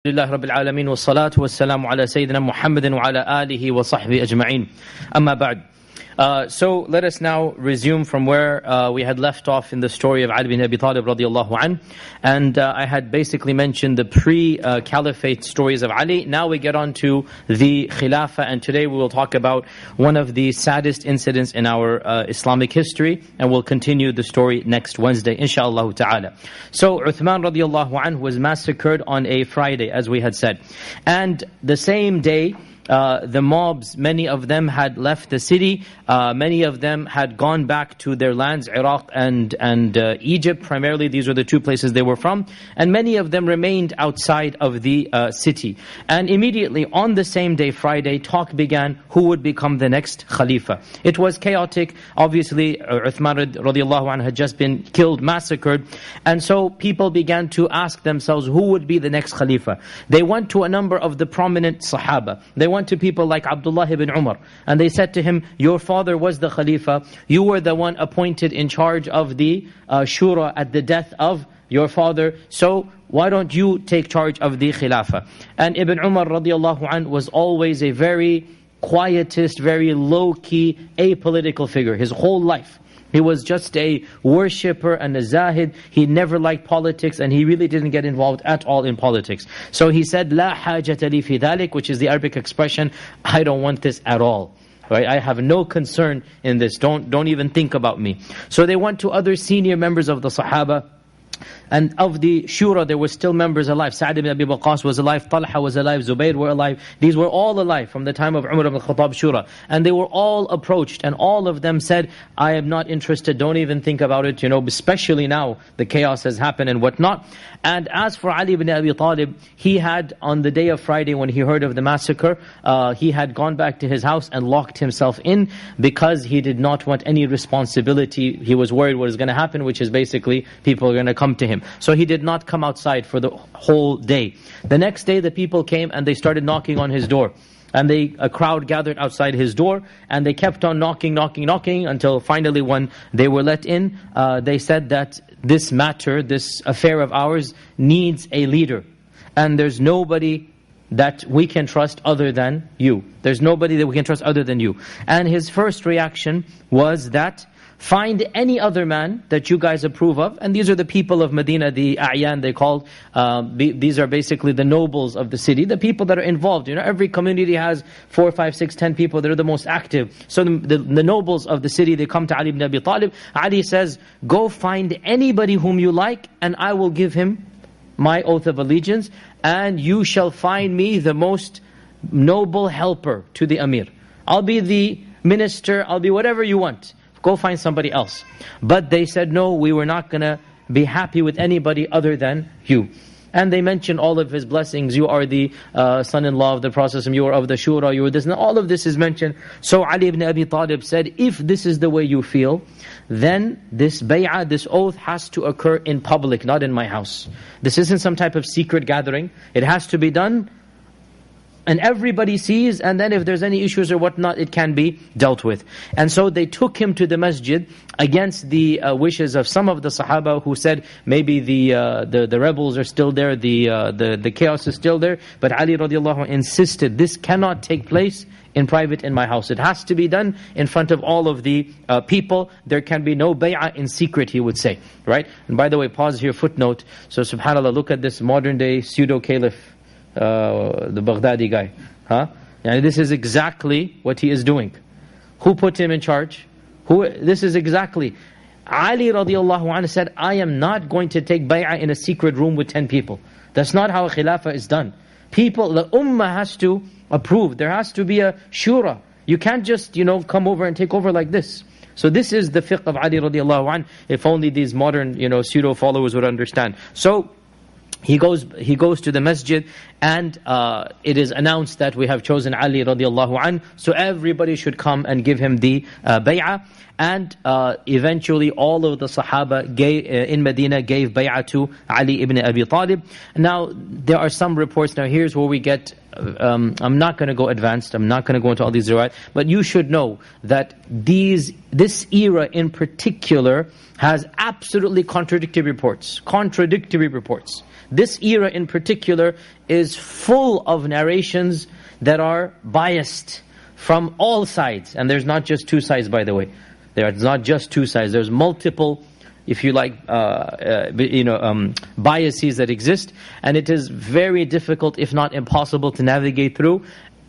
لله رب العالمين والصلاة والسلام على سيدنا محمد وعلى آله وصحبه أجمعين أما بعد. So let us now resume from where we had left off in the story of Ali bin Abi Talib radiallahu anh. And I had basically mentioned the pre-caliphate stories of Ali. Now we get on to the Khilafah, and today we will talk about one of the saddest incidents in our Islamic history, and we'll continue the story next Wednesday, inshaAllah ta'ala. So Uthman radiallahu anh was massacred on a Friday, as we had said. And the same day, the mobs, many of them had left the city. Many of them had gone back to their lands, Iraq and Egypt. Primarily, these were the two places they were from. And many of them remained outside of the city. And immediately on the same day, Friday, talk began who would become the next Khalifa. It was chaotic. Obviously, Uthman radiallahu anhu had just been killed, massacred. And so people began to ask themselves who would be the next Khalifa. They went to a number of the prominent Sahaba. They went to people like Abdullah ibn Umar, and they said to him, your father was the Khalifa, you were the one appointed in charge of the Shura at the death of your father, so why don't you take charge of the Khilafah? And Ibn Umar radiallahu anh was always a very quietist, very low-key, apolitical figure, his whole life. He was just a worshipper and a zahid. He never liked politics, and he really didn't get involved at all in politics. So he said, "La hajata li fi dhalik," which is the Arabic expression, I don't want this at all. Right? I have no concern in this. Don't even think about me. So they went to other senior members of the Sahaba. And of the Shura, there were still members alive. Sa'd ibn Abi Waqqas was alive, Talha was alive, Zubayr were alive. These were all alive from the time of Umar ibn Khattab Shura. And they were all approached, and all of them said, I am not interested, don't even think about it, especially now, the chaos has happened and whatnot. And as for Ali ibn Abi Talib, he had, on the day of Friday when he heard of the massacre, he had gone back to his house and locked himself in because he did not want any responsibility. He was worried what is going to happen, which is basically people are going to come to him. So he did not come outside for the whole day. The next day the people came and they started knocking on his door. And a crowd gathered outside his door, and they kept on knocking until finally when they were let in, they said that this matter, this affair of ours needs a leader. And there's nobody that we can trust other than you. There's nobody that we can trust other than you. And his first reaction was that, find any other man that you guys approve of. And these are the people of Medina, the A'yan they called. These are basically the nobles of the city, the people that are involved. Every community has 4, 5, 6, 10 people that are the most active. So the nobles of the city, they come to Ali ibn Abi Talib. Ali says, go find anybody whom you like, and I will give him my oath of allegiance, and you shall find me the most noble helper to the Amir. I'll be the minister, I'll be whatever you want. Go find somebody else. But they said, no, we were not going to be happy with anybody other than you. And they mentioned all of his blessings. You are the son-in-law of the Prophet, you are of the Shura, you are this. And all of this is mentioned. So Ali ibn Abi Talib said, if this is the way you feel, then this bay'ah, this oath has to occur in public, not in my house. This isn't some type of secret gathering. It has to be done, and everybody sees, and then if there's any issues or whatnot, it can be dealt with. And so they took him to the masjid against the wishes of some of the Sahaba who said maybe the rebels are still there, the chaos is still there. But Ali radiallahu anh insisted, this cannot take place in private in my house. It has to be done in front of all of the people. There can be no bay'ah in secret, he would say. Right? And by the way, pause here, footnote. So subhanAllah, look at this modern day pseudo-caliph. The Baghdadi guy. And this is exactly what he is doing. Who put him in charge? This is exactly. Ali radiallahu anhu said, I am not going to take bay'ah in a secret room with 10 people. That's not how a khilafah is done. People, the ummah has to approve. There has to be a shura. You can't just, come over and take over like this. So this is the fiqh of Ali radiallahu anhu. If only these modern, pseudo followers would understand. So he goes to the masjid, and it is announced that we have chosen Ali radiallahu anh, so everybody should come and give him the bay'ah. And eventually all of the Sahaba in Medina gave bay'ah to Ali ibn Abi Talib. Now there are some reports, now here's where we get I'm not going to go advanced, I'm not going to go into all these riwayat, but you should know that this era in particular has absolutely contradictory reports. Contradictory reports. This era in particular is full of narrations that are biased from all sides. And there's not just two sides, by the way. There's not just two sides. There's multiple, if you like, biases that exist. And it is very difficult, if not impossible, to navigate through.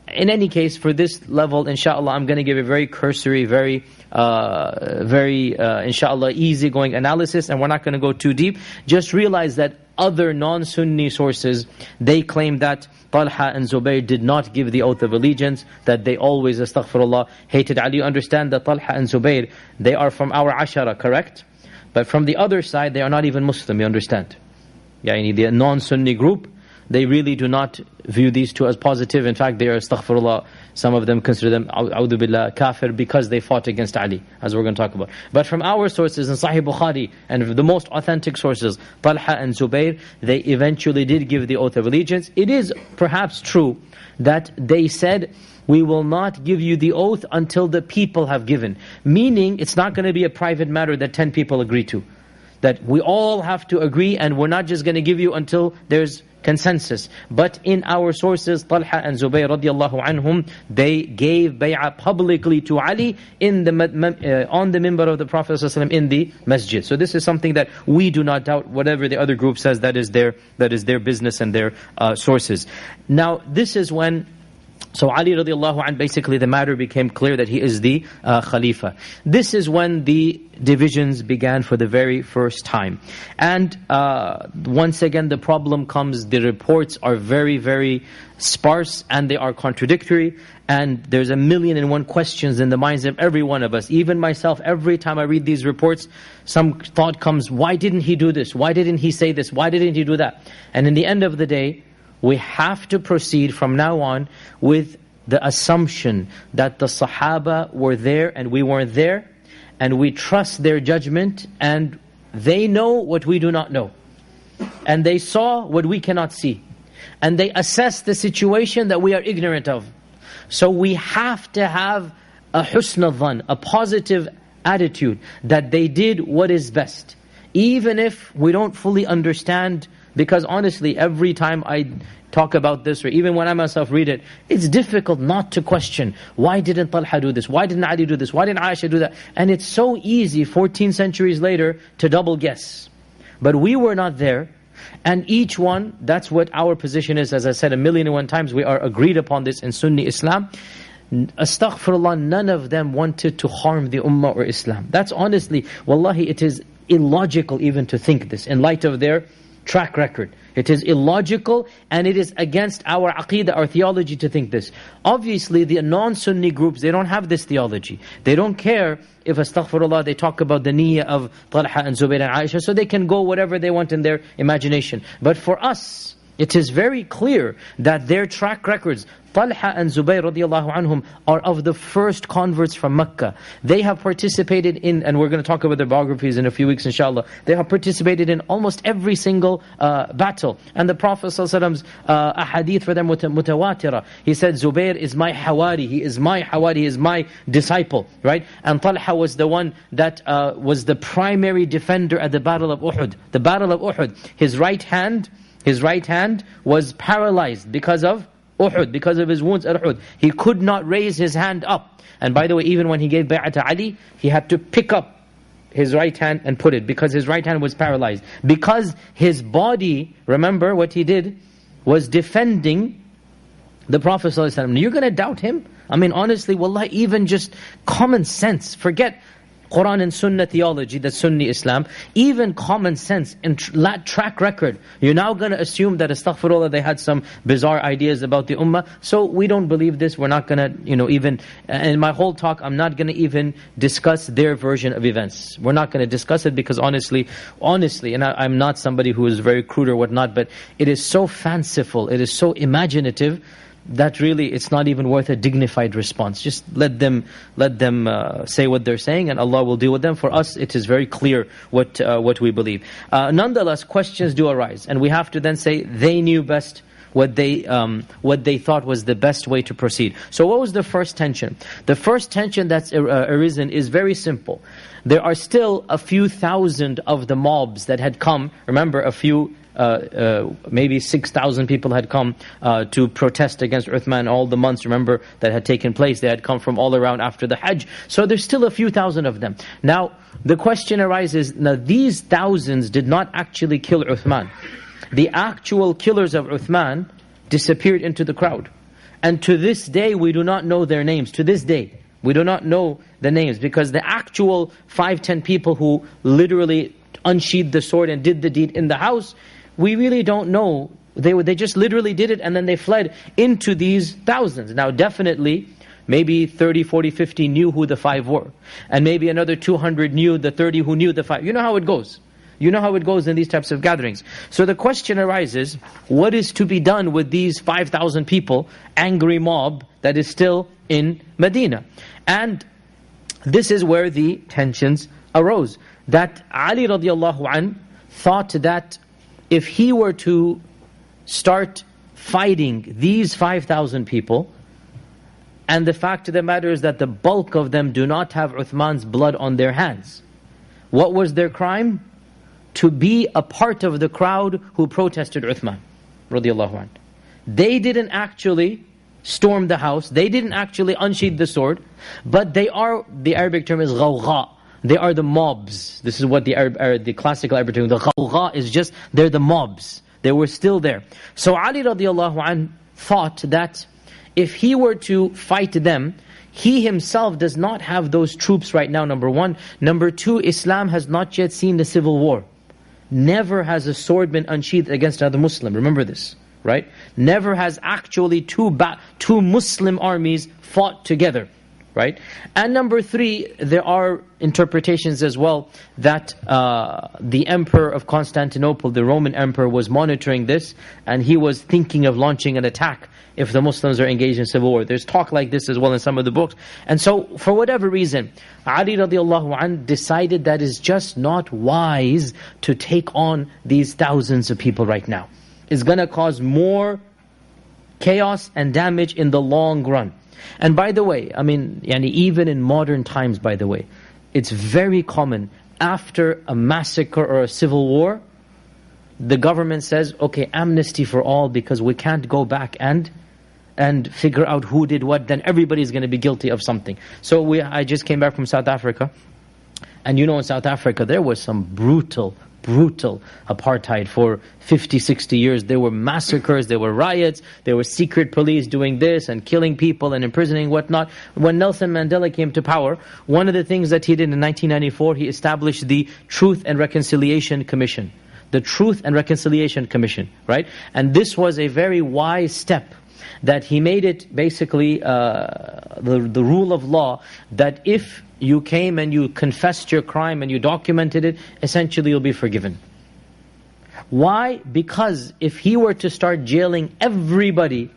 In any case, for this level, inshallah, I'm going to give a very cursory, very inshallah, easygoing analysis, and we're not going to go too deep. Just realize that other non-Sunni sources, they claim that Talha and Zubayr did not give the oath of allegiance, that they always, astaghfirullah, hated Ali. You understand that Talha and Zubayr, they are from our ashara, correct? But from the other side, they are not even Muslim, you understand? Yani the non-Sunni group, they really do not view these two as positive. In fact, they are, astaghfirullah, some of them consider them, a'udhu billah, kafir, because they fought against Ali, as we're going to talk about. But from our sources in Sahih Bukhari, and the most authentic sources, Talha and Zubayr, they eventually did give the oath of allegiance. It is perhaps true that they said, we will not give you the oath until the people have given. Meaning, it's not going to be a private matter that 10 people agree to. That we all have to agree, and we're not just going to give you until there's consensus. But in our sources, Talha and Zubayr radiallahu anhum, they gave bay'ah publicly to Ali in the on the minbar of the Prophet ﷺ in the masjid. So this is something that we do not doubt. Whatever the other group says, that is their business and their sources. Now, this is when, so Ali radiallahu anh, basically the matter became clear that he is the Khalifa. This is when the divisions began for the very first time. And once again the problem comes, the reports are very, very sparse and they are contradictory. And there's 1,000,001 questions in the minds of every one of us. Even myself, every time I read these reports, some thought comes, why didn't he do this? Why didn't he say this? Why didn't he do that? And in the end of the day, we have to proceed from now on with the assumption that the Sahaba were there and we weren't there, and we trust their judgment, and they know what we do not know, and they saw what we cannot see, and they assess the situation that we are ignorant of. So we have to have a husn al-dhan, a positive attitude that they did what is best, even if we don't fully understand. Because honestly, every time I talk about this, or even when I myself read it, it's difficult not to question, why didn't Talha do this? Why didn't Ali do this? Why didn't Aisha do that? And it's so easy 14 centuries later to double guess. But we were not there. And each one, that's what our position is. As I said 1,000,001 times, we are agreed upon this in Sunni Islam. Astaghfirullah, none of them wanted to harm the Ummah or Islam. That's honestly, wallahi, it is illogical even to think this in light of their track record. It is illogical, and it is against our aqeedah, our theology, to think this. Obviously, the non-Sunni groups, they don't have this theology. They don't care if, astaghfirullah, they talk about the niyyah of Talha and Zubayr and Aisha, so they can go whatever they want in their imagination. But for us, it is very clear that their track records, Talha and Zubayr radiallahu anhum, are of the first converts from Mecca. They have participated in, and we're going to talk about their biographies in a few weeks inshallah, they have participated in almost every single battle. And the Prophet ﷺ's ahadith for them mutawatira. He said, Zubayr is my hawari, he is my hawari, he is my disciple, right? And Talha was the one that was the primary defender at the Battle of Uhud. The Battle of Uhud, his right hand was paralyzed because of Uhud, because of his wounds at Uhud. He could not raise his hand up. And by the way, even when he gave bay'ah to Ali, he had to pick up his right hand and put it, because his right hand was paralyzed. Because his body, remember what he did, was defending the Prophet ﷺ. You're going to doubt him? I mean, honestly, wallahi, even just common sense, forget Quran and Sunnah theology, that's Sunni Islam, even common sense and track record, you're now going to assume that, astaghfirullah, they had some bizarre ideas about the Ummah. So we don't believe this. We're not going to, even, in my whole talk, I'm not going to even discuss their version of events. We're not going to discuss it because honestly, and I'm not somebody who is very crude or whatnot, but it is so fanciful, it is so imaginative, that really it's not even worth a dignified response. Just let them say what they're saying, and Allah will deal with them. For us, it is very clear what we believe. Nonetheless, questions do arise, and we have to then say they knew best what they thought was the best way to proceed. So what was the first tension? The first tension that's arisen is very simple. There are still a few thousand of the mobs that had come. Remember, a few, maybe 6,000 people had come to protest against Uthman all the months, remember, that had taken place. They had come from all around after the Hajj. So there's still a few thousand of them. Now, the question arises, now these thousands did not actually kill Uthman. The actual killers of Uthman disappeared into the crowd. And to this day, we do not know their names. To this day, we do not know the names, because the actual 5-10 people who literally unsheathed the sword and did the deed in the house, we really don't know. They just literally did it, and then they fled into these thousands. Now definitely, maybe 30, 40, 50 knew who the 5 were. And maybe another 200 knew the 30 who knew the 5. You know how it goes. You know how it goes in these types of gatherings. So the question arises, what is to be done with these 5,000 people, angry mob that is still in Medina? And this is where the tensions arose. That Ali radiallahu anh thought that if he were to start fighting these 5,000 people, and the fact of the matter is that the bulk of them do not have Uthman's blood on their hands. What was their crime? To be a part of the crowd who protested Uthman radiallahu anh. They didn't actually storm the house. They didn't actually unsheath the sword. But they are, the Arabic term is ghawgha. They are the mobs. This is what the classical Arabic term, the ghawgha is just, they're the mobs. They were still there. So Ali radiallahu anh thought that if he were to fight them, he himself does not have those troops right now, number one. Number two, Islam has not yet seen the civil war. Never has a sword been unsheathed against another Muslim. Remember this, right? Never has actually two Muslim armies fought together, right? And number three, there are interpretations as well that the Emperor of Constantinople, the Roman Emperor, was monitoring this, and he was thinking of launching an attack if the Muslims are engaged in civil war. There's talk like this as well in some of the books. And so, for whatever reason, Ali radiallahu anh decided that it's just not wise to take on these thousands of people right now. It's going to cause more chaos and damage in the long run. And by the way, I mean, even in modern times, by the way, it's very common after a massacre or a civil war, the government says, okay, amnesty for all, because we can't go back and figure out who did what, then everybody's going to be guilty of something. So I just came back from South Africa, and you know, in South Africa there was some brutal apartheid for 50, 60 years. There were massacres, there were riots, there were secret police doing this and killing people and imprisoning whatnot. When Nelson Mandela came to power, one of the things that he did in 1994, he established the Truth and Reconciliation Commission. The Truth and Reconciliation Commission, right? And this was a very wise step, that he made it basically the rule of law that if you came and you confessed your crime and you documented it, essentially you'll be forgiven. Why? Because if he were to start jailing everybody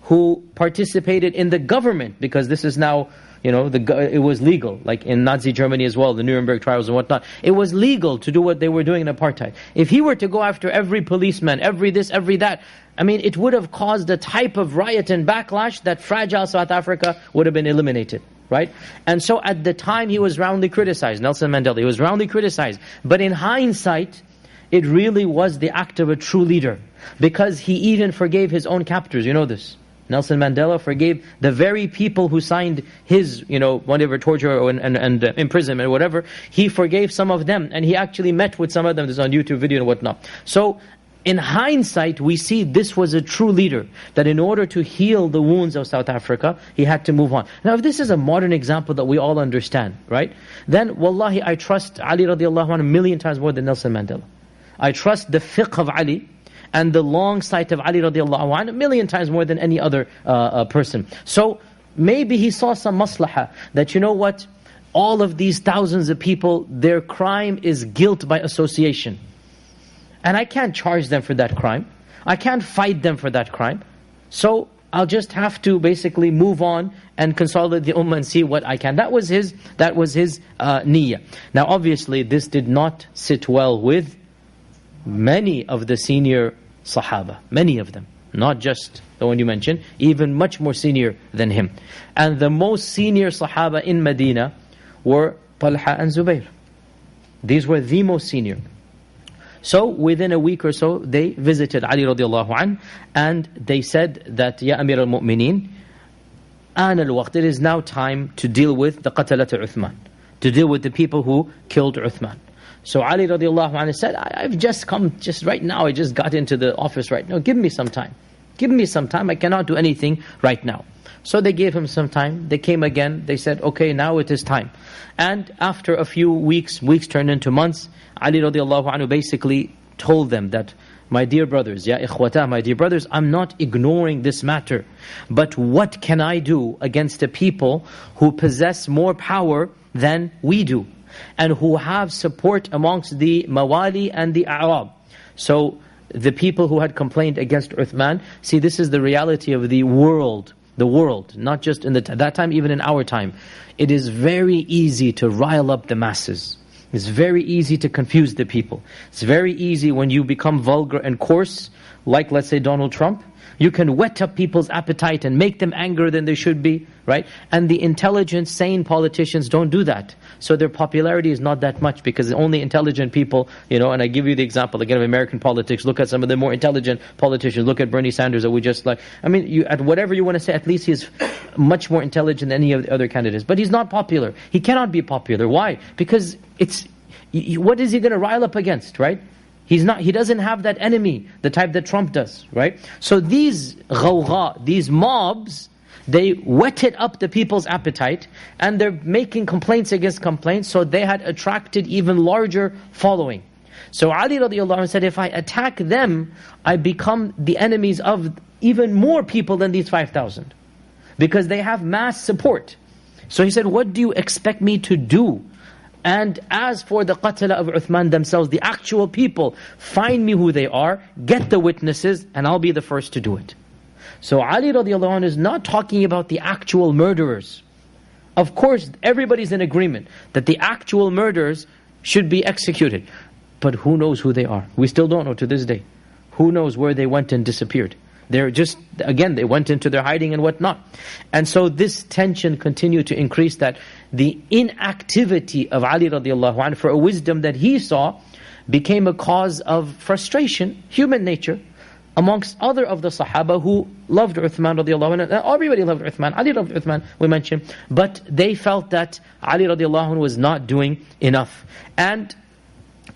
who participated in the government, because this is now, you know, it was legal, like in Nazi Germany as well, the Nuremberg trials and whatnot. It was legal to do what they were doing in apartheid. If he were to go after every policeman, every this, every that, I mean, it would have caused a type of riot and backlash that fragile South Africa would have been eliminated, right? And so at the time he was roundly criticized, Nelson Mandela, he was roundly criticized. But in hindsight, it really was the act of a true leader, because he even forgave his own captors, you know this. Nelson Mandela forgave the very people who signed his, you know, whatever, torture and imprisonment or whatever. He forgave some of them, and he actually met with some of them. This is on YouTube video and whatnot. So, in hindsight, we see this was a true leader, that in order to heal the wounds of South Africa, he had to move on. Now, if this is a modern example that we all understand, right? Then, wallahi, I trust Ali radiallahu anh a million times more than Nelson Mandela. I trust the fiqh of Ali and the long sight of Ali radiallahu anh a million times more than any other person. So maybe he saw some maslahah, that you know what, all of these thousands of people, their crime is guilt by association. And I can't charge them for that crime. I can't fight them for that crime. So I'll just have to basically move on and consolidate the ummah and see what I can. That was his niyyah. Now obviously this did not sit well with many of the senior Sahaba, many of them. not just the one you mentioned, even much more senior than him. And the most senior Sahaba in Medina were Talha and Zubayr. These were the most senior. So within a week or so, they visited Ali radiallahu anh, and they said that, Ya Amir al-Mu'mineen, An al-Waqt, it is now time to deal with the Qatalat Uthman, to deal with the people who killed Uthman. So Ali radiallahu anh said, I've just come, just right now, I just got into the office right now, give me some time. Give me some time, I cannot do anything right now. So they gave him some time, they came again, they said, okay, now it is time. And after a few weeks turned into months, Ali radiallahu anhu basically told them that, my dear brothers, ya ikhwata, my dear brothers, I'm not ignoring this matter, but what can I do against the people who possess more power than we do, and who have support amongst the Mawali and the A'rab? So the people who had complained against Uthman, see, this is the reality of the world, not just in that time, even in our time. It is very easy to rile up the masses. It's very easy to confuse the people. It's very easy when you become vulgar and coarse, like let's say Donald Trump. You can whet up people's appetite and make them angrier than they should be, right? And the intelligent, sane politicians don't do that. So their popularity is not that much, because only intelligent people, and I give you the example again of American politics. Look at some of the more intelligent politicians. Look at Bernie Sanders that we just like. I mean, at whatever you want to say, at least he's much more intelligent than any of the other candidates. But he's not popular. He cannot be popular. Why? Because what is he going to rile up against, right? He doesn't have that enemy, the type that Trump does, right? So these ghawgha, these mobs, they whetted up the people's appetite, and they're making complaints against complaints, so they had attracted even larger following. So Ali radiallahu anh said, if I attack them, I become the enemies of even more people than these 5,000. Because they have mass support. So he said, what do you expect me to do? And as for the qatala of Uthman themselves, the actual people, find me who they are, get the witnesses, and I'll be the first to do it. So Ali radiallahu anhu is not talking about the actual murderers. Of course, everybody's in agreement that the actual murderers should be executed. But who knows who they are? We still don't know to this day. Who knows where they went and disappeared? They're just, again, they went into their hiding and whatnot. And so this tension continued to increase, that the inactivity of Ali radiallahu anhu for a wisdom that he saw became a cause of frustration, human nature, amongst other of the Sahaba who loved Uthman radiallahu anhu. Everybody loved Uthman, Ali loved Uthman, we mentioned. But they felt that Ali radiallahu anhu was not doing enough. And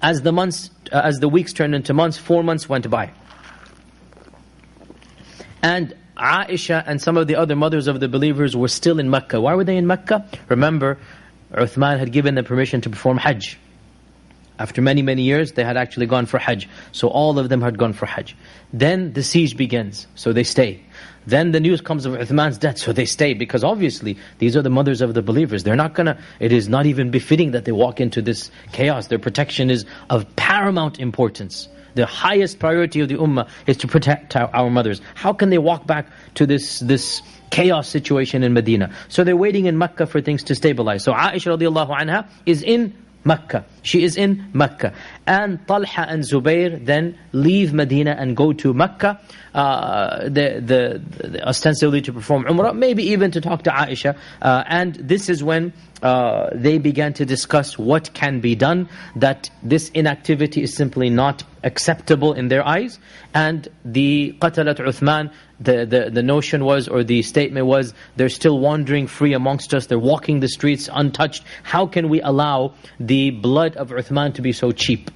as the weeks turned into months, 4 months went by. And Aisha and some of the other mothers of the believers were still in Mecca. Why were they in Mecca? Remember, Uthman had given them permission to perform Hajj. After many, many years, they had actually gone for Hajj. So all of them had gone for Hajj. Then the siege begins, so they stay. Then the news comes of Uthman's death, so they stay. Because obviously, these are the mothers of the believers. It is not even befitting that they walk into this chaos. Their protection is of paramount importance. The highest priority of the ummah is to protect our mothers. How can they walk back to this chaos situation in Medina? So they're waiting in Mecca for things to stabilize. So Aisha radiallahu anha is in Mecca. She is in Mecca. And Talha and Zubayr then leave Medina and go to Mecca, ostensibly to perform Umrah, maybe even to talk to Aisha. And this is when they began to discuss what can be done, that this inactivity is simply not acceptable in their eyes. And the qatalat Uthman, the notion was, or the statement was, they're still wandering free amongst us, they're walking the streets untouched. How can we allow the blood of Uthman to be so cheap?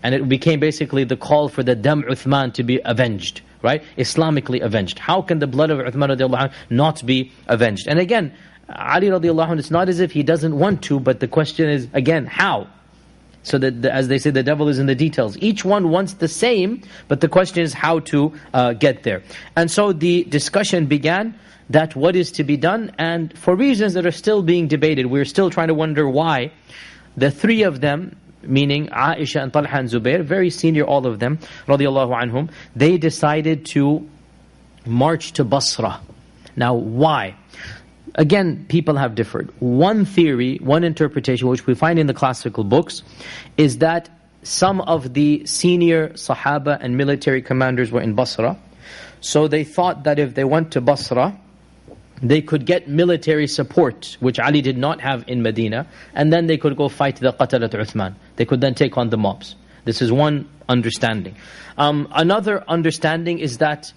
And it became basically the call for the Dam Uthman to be avenged, right? Islamically avenged. How can the blood of Uthman radiallahu anhu not be avenged? And again, Ali radiallahu anhu, it's not as if he doesn't want to, but the question is, again, how? So that, as they say, the devil is in the details. Each one wants the same, but the question is how to get there. And so the discussion began that what is to be done, and for reasons that are still being debated, we're still trying to wonder why, the three of them, meaning Aisha and Talha and Zubayr, very senior all of them, radiallahu anhum, they decided to march to Basra. Now why? Again, people have differed. One theory, one interpretation, which we find in the classical books, is that some of the senior Sahaba and military commanders were in Basra, So they thought that if they went to Basra, they could get military support, which Ali did not have in Medina, and then they could go fight the Qatalat Uthman. They could then take on the mobs. This is one understanding. Another understanding is that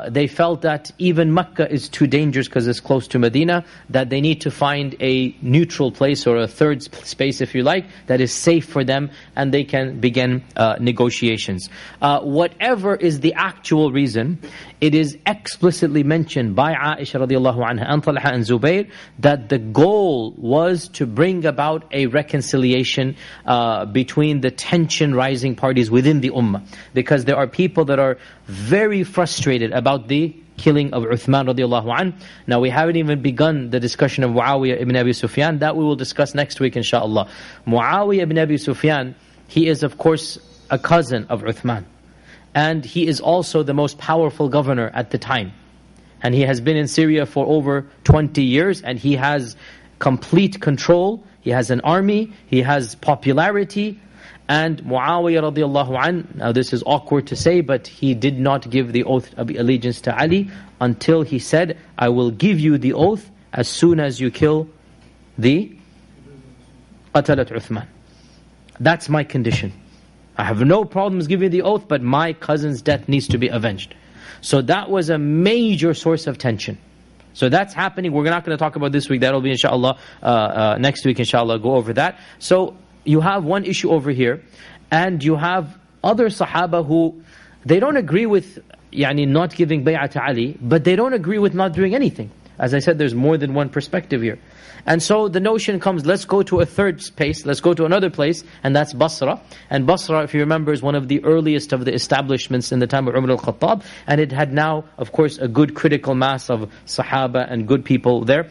they felt that even Mecca is too dangerous because it's close to Medina, that they need to find a neutral place or a third space, if you like, that is safe for them, and they can begin negotiations. Whatever is the actual reason, it is explicitly mentioned by Aisha radiallahu anha and Talha and Zubayr that the goal was to bring about a reconciliation between the tension rising parties within the ummah. Because there are people that are very frustrated about the killing of Uthman radiallahu anh. Now we haven't even begun the discussion of Muawiyah ibn Abi Sufyan. That we will discuss next week inshaAllah. Muawiyah ibn Abi Sufyan, he is of course a cousin of Uthman. And he is also the most powerful governor at the time. And he has been in Syria for over 20 years, and he has complete control. He has an army, he has popularity. And Muawiyah radiallahu anh, now this is awkward to say, but he did not give the oath of allegiance to Ali until he said, I will give you the oath as soon as you kill the Qatalat Uthman. That's my condition. I have no problems giving the oath, but my cousin's death needs to be avenged. So that was a major source of tension. So that's happening. We're not going to talk about this week. That'll be inshaAllah next week, inshaAllah, go over that. So you have one issue over here, and you have other Sahaba who, they don't agree with not giving bay'ah to Ali, but they don't agree with not doing anything. As I said, there's more than one perspective here. And so the notion comes, let's go to a third space, let's go to another place, and that's Basra. And Basra, if you remember, is one of the earliest of the establishments in the time of Umar al-Khattab, and it had now, of course, a good critical mass of Sahaba and good people there.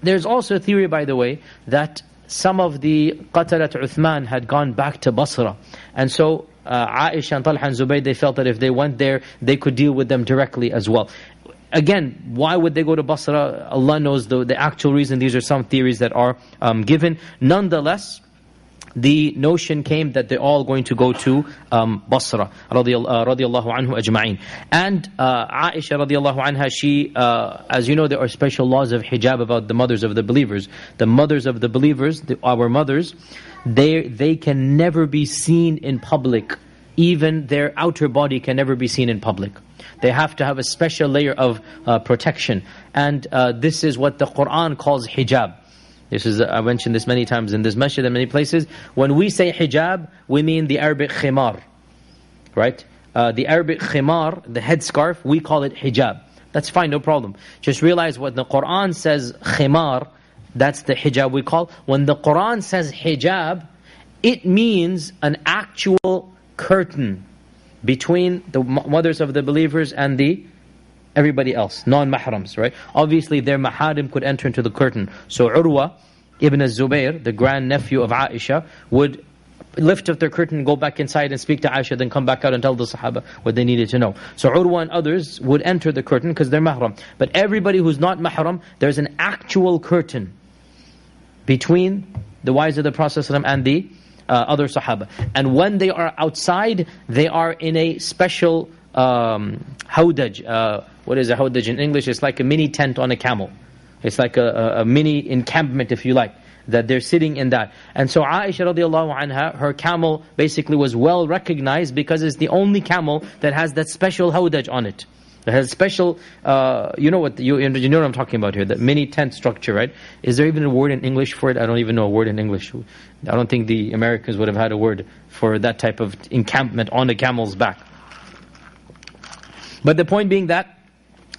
There's also a theory, by the way, that some of the Qatalat Uthman had gone back to Basra. And so Aisha and Talha and Zubayr, they felt that if they went there, they could deal with them directly as well. Again, why would they go to Basra? Allah knows the actual reason. These are some theories that are given. Nonetheless, the notion came that they're all going to go to Basra, radiallahu anhu ajma'in. And Aisha radiallahu anha, she, as you know, there are special laws of hijab about the mothers of the believers. The mothers of the believers, our mothers, they can never be seen in public. Even their outer body can never be seen in public. They have to have a special layer of protection. And this is what the Qur'an calls hijab. This is, I mentioned this many times in this masjid and many places. When we say hijab, we mean the Arabic khimar. Right? The Arabic khimar, the headscarf, we call it hijab. That's fine, no problem. Just realize what the Qur'an says khimar, that's the hijab we call. When the Qur'an says hijab, it means an actual curtain between the mothers of the believers and the everybody else, non-mahrams, right? Obviously their maharim could enter into the curtain. So Urwa ibn al-Zubayr, the grandnephew of Aisha, would lift up their curtain, go back inside and speak to Aisha, then come back out and tell the Sahaba what they needed to know. So Urwa and others would enter the curtain because they're mahram. But everybody who's not mahram, there's an actual curtain between the wives of the Prophet ﷺ and the other Sahaba. And when they are outside, they are in a special hawdaj. What is a hawdaj in English? It's like a mini tent on a camel. It's like a mini encampment, if you like, that they're sitting in that. And so Aisha radiallahu anha, her camel basically was well recognized because it's the only camel that has that special hawdaj on it. It has special, you know what I'm talking about here, that mini tent structure, right? Is there even a word in English for it? I don't even know a word in English. I don't think the Americans would have had a word for that type of encampment on a camel's back. But the point being that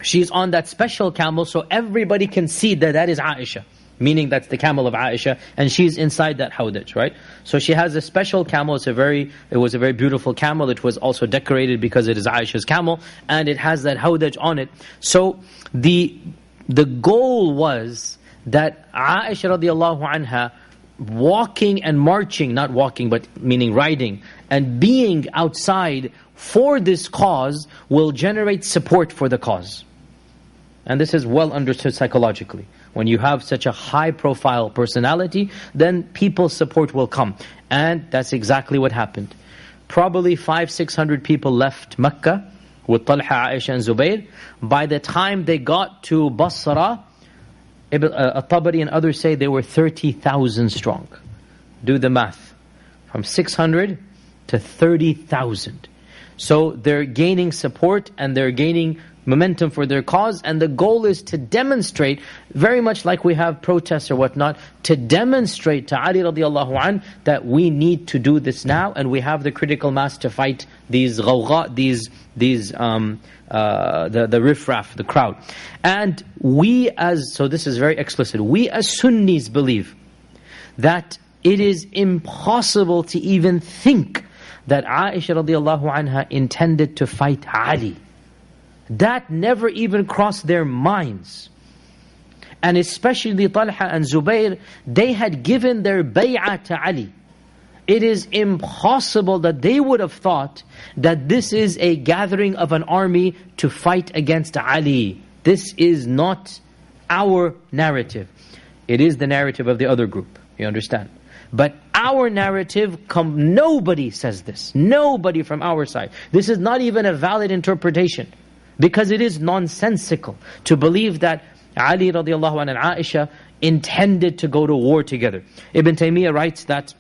she's on that special camel, so everybody can see that that is Aisha. Meaning that's the camel of Aisha, and she's inside that hawdaj, right? So she has a special camel. It was a very beautiful camel. It was also decorated because it is Aisha's camel, and it has that hawdaj on it. So the goal was that Aisha radiallahu anha, walking and marching, not walking but meaning riding, and being outside for this cause will generate support for the cause. And this is well understood psychologically. When you have such a high profile personality, then people's support will come. And that's exactly what happened. Probably 500-600 people left Mecca with Talha, Aisha and Zubayr. By the time they got to Basra, At-Tabari and others say they were 30,000 strong. Do the math. From 600 to 30,000. So they're gaining support and they're gaining momentum for their cause, and the goal is to demonstrate, very much like we have protests or whatnot, to demonstrate to Ali radiallahu anh that we need to do this now, and we have the critical mass to fight these ghawgha, the riffraff, the crowd. And so this is very explicit, we as Sunnis believe that it is impossible to even think that Aisha radiallahu anha intended to fight Ali. That never even crossed their minds. And especially Talha and Zubayr, they had given their bay'ah to Ali. It is impossible that they would have thought that this is a gathering of an army to fight against Ali. This is not our narrative. It is the narrative of the other group, you understand? But our narrative, nobody says this. Nobody from our side. This is not even a valid interpretation. Because it is nonsensical to believe that Ali radiallahu anhu and Aisha intended to go to war together. Ibn Taymiyyah writes that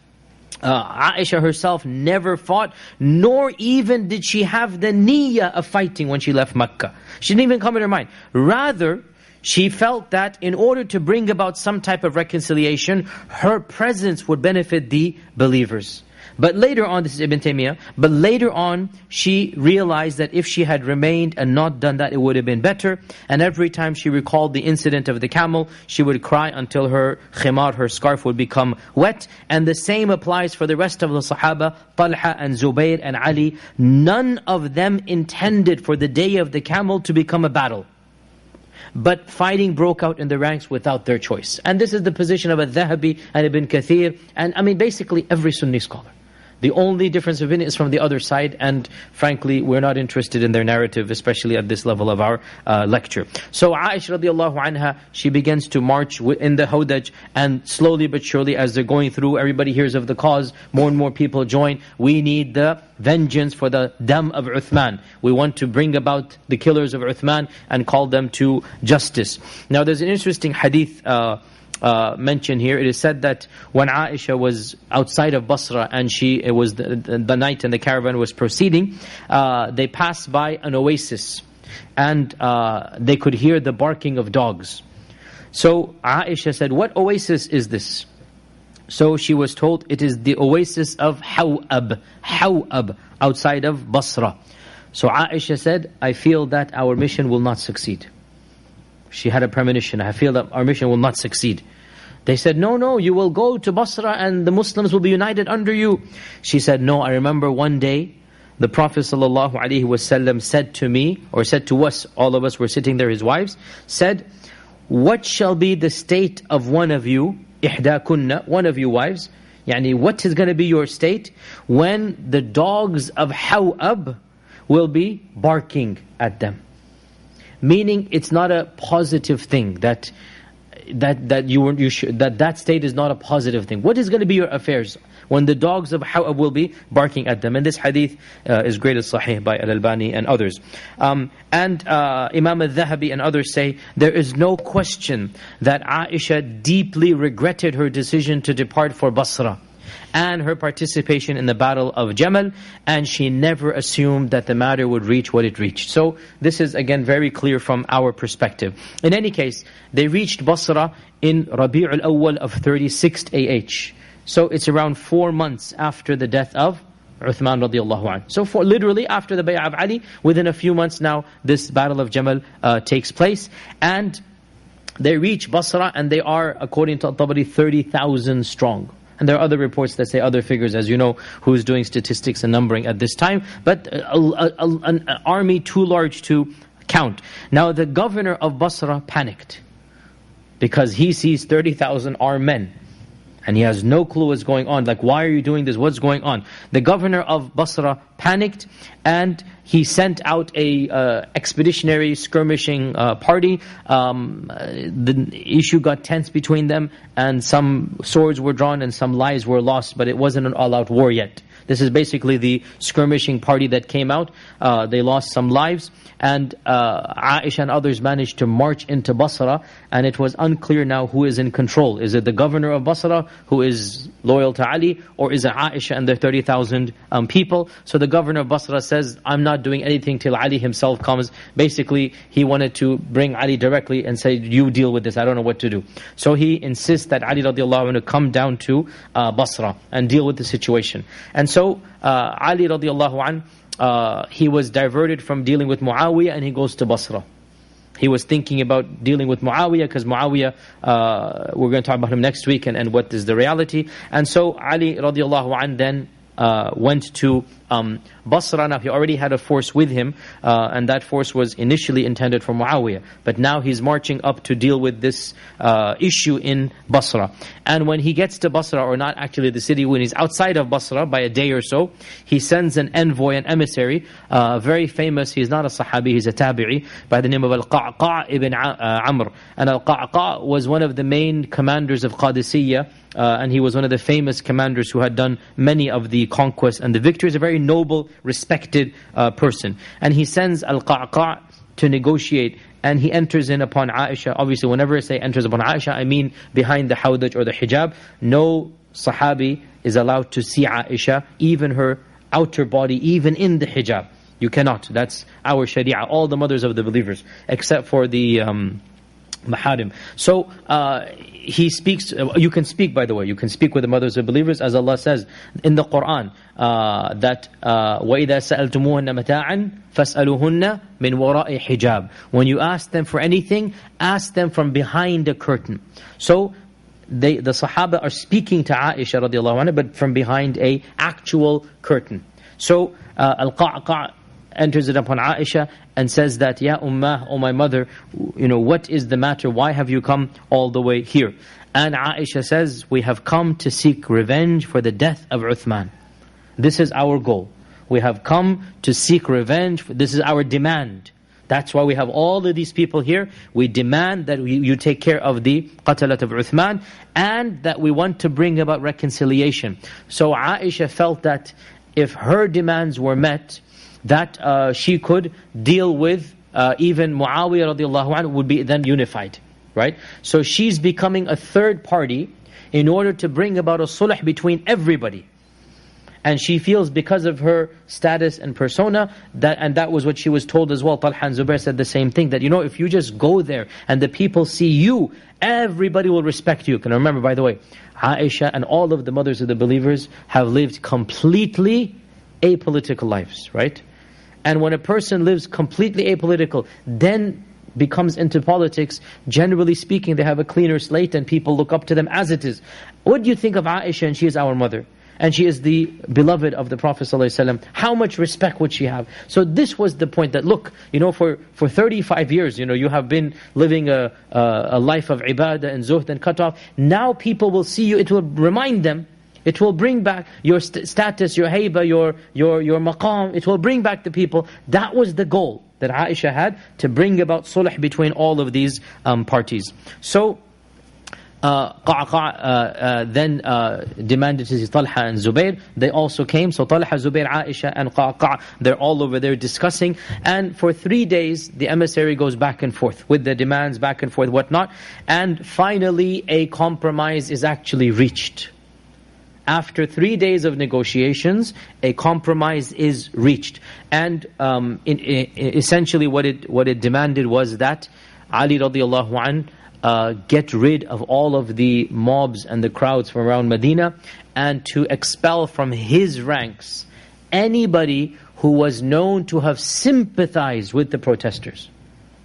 Aisha herself never fought, nor even did she have the niyyah of fighting when she left Makkah. She didn't even come in her mind. Rather, she felt that in order to bring about some type of reconciliation, her presence would benefit the believers. But later on, this is Ibn Taymiyyah, but later on, she realized that if she had remained and not done that, it would have been better. And every time she recalled the incident of the camel, she would cry until her khimar, her scarf, would become wet. And the same applies for the rest of the Sahaba, Talha and Zubayr and Ali. None of them intended for the day of the camel to become a battle. But fighting broke out in the ranks without their choice. And this is the position of Al-Dhahabi and Ibn Kathir, and basically every Sunni scholar. The only difference of opinion is from the other side, and frankly, we're not interested in their narrative, especially at this level of our lecture. So Aisha radiallahu anha, she begins to march in the Hawdaj, and slowly but surely as they're going through, everybody hears of the cause, more and more people join. We need the vengeance for the dam of Uthman. We want to bring about the killers of Uthman and call them to justice. Now there's an interesting hadith mentioned here. It is said that when Aisha was outside of Basra and it was the night and the caravan was proceeding, they passed by an oasis and they could hear the barking of dogs. So Aisha said, "What oasis is this?" So she was told it is the oasis of Haw'ab, outside of Basra. So Aisha said, "I feel that our mission will not succeed." She had a premonition, "I feel that our mission will not succeed." They said, no, you will go to Basra and the Muslims will be united under you. She said, "No, I remember one day the Prophet ﷺ said to me, or said to us, all of us were sitting there, his wives, said, what shall be the state of one of you, ihdakunna, one of you wives, what is going to be your state when the dogs of Haw'ab will be barking at them?" Meaning it's not a positive thing, that state is not a positive thing. What is going to be your affairs when the dogs of Haw'ab will be barking at them? And this hadith is graded Sahih by Al-Albani and others. Imam Al-Dhahabi and others say, there is no question that Aisha deeply regretted her decision to depart for Basra and her participation in the battle of Jamal, and she never assumed that the matter would reach what it reached. So this is again very clear from our perspective. In any case, they reached Basra in Rabi' al-Awwal of 36th AH. So it's around 4 months after the death of Uthman radiallahu anhu. So literally after the Bay'ah of Ali, within a few months now, this battle of Jamal takes place. And they reach Basra and they are, according to Al-Tabari, 30,000 strong. And there are other reports that say other figures, as you know, who's doing statistics and numbering at this time. But an army too large to count. Now the governor of Basra panicked, because he sees 30,000 armed men. And he has no clue what's going on. Like, why are you doing this? What's going on? The governor of Basra panicked, and he sent out a expeditionary skirmishing party. The issue got tense between them, and some swords were drawn and some lives were lost, but it wasn't an all-out war yet. This is basically the skirmishing party that came out. They lost some lives, and Aisha and others managed to march into Basra, and it was unclear now who is in control. Is it the governor of Basra who is loyal to Ali, or is it Aisha and their 30,000 people? So the governor of Basra says, I'm not doing anything till Ali himself comes. Basically, he wanted to bring Ali directly and say, you deal with this, I don't know what to do. So he insists that Ali radiallahu anhu come down to Basra and deal with the situation. And so Ali radiallahu anhu, he was diverted from dealing with Muawiyah, and he goes to Basra. He was thinking about dealing with Muawiyah, because Muawiyah, we're going to talk about him next week, and what is the reality. And so Ali radiallahu anhu then went to Basra. Now he already had a force with him, and that force was initially intended for Muawiyah. But now he's marching up to deal with this issue in Basra. And when he gets to Basra, or not actually the city, when he's outside of Basra by a day or so, he sends an envoy, an emissary, very famous. He's not a Sahabi, he's a Tabi'i, by the name of Al-Qa'qa' ibn Amr. And Al-Qa'qa' was one of the main commanders of Qadisiyah, and he was one of the famous commanders who had done many of the conquests and the victories. A very noble, respected person. And he sends Al-Qa'qa' to negotiate, and he enters in upon Aisha. Obviously, whenever I say enters upon Aisha, I mean behind the hawdaj or the hijab. No Sahabi is allowed to see Aisha, even her outer body, even in the hijab. You cannot. That's our sharia. All the mothers of the believers, except for the maharim. So he speaks, you can speak, by the way, you can speak with the mothers of believers, as Allah says in the Quran, that وَإِذَا سَأَلْتُمُوهُنَّ مَتَاعًا فَاسْأَلُوهُنَّ مِنْ وَرَاءِ حِجَابٍ. When you ask them for anything, ask them from behind a curtain. So the Sahaba are speaking to Aisha radiallahu anha, but from behind a actual curtain. So Al-Qa'qa' enters it upon Aisha and says that, Ya Ummah, O my mother, what is the matter? Why have you come all the way here? And Aisha says, we have come to seek revenge for the death of Uthman. This is our goal. We have come to seek revenge. This is our demand. That's why we have all of these people here. We demand that you take care of the qatalat of Uthman, and that we want to bring about reconciliation. So Aisha felt that if her demands were met, that she could deal with even Muawiyah radiallahu anhu would be then unified, right? So she's becoming a third party in order to bring about a sulh between everybody. And she feels, because of her status and persona, and that was what she was told as well. Talha and Zubair said the same thing, that if you just go there and the people see you, everybody will respect you. Can I remember, by the way, Aisha and all of the mothers of the believers have lived completely apolitical lives, right? And when a person lives completely apolitical, then becomes into politics, generally speaking, they have a cleaner slate and people look up to them as it is. What do you think of Aisha? And she is our mother, and she is the beloved of the Prophet ﷺ. How much respect would she have? So this was the point, that look, for 35 years, you have been living a life of ibadah and zuhd and cut off. Now people will see you, it will remind them, it will bring back your status, your hayba, your maqam. It will bring back the people. That was the goal that Aisha had, to bring about sulh between all of these parties. So Qa'qa' then demanded to see Talha and Zubair. They also came. So Talha, Zubair, Aisha and Qa'qa', they're all over there discussing. And for 3 days, the emissary goes back and forth with the demands, back and forth, whatnot. And finally, a compromise is actually reached. After 3 days of negotiations, a compromise is reached. And essentially what it demanded was that Ali radiallahu anhu get rid of all of the mobs and the crowds from around Medina, and to expel from his ranks anybody who was known to have sympathized with the protesters.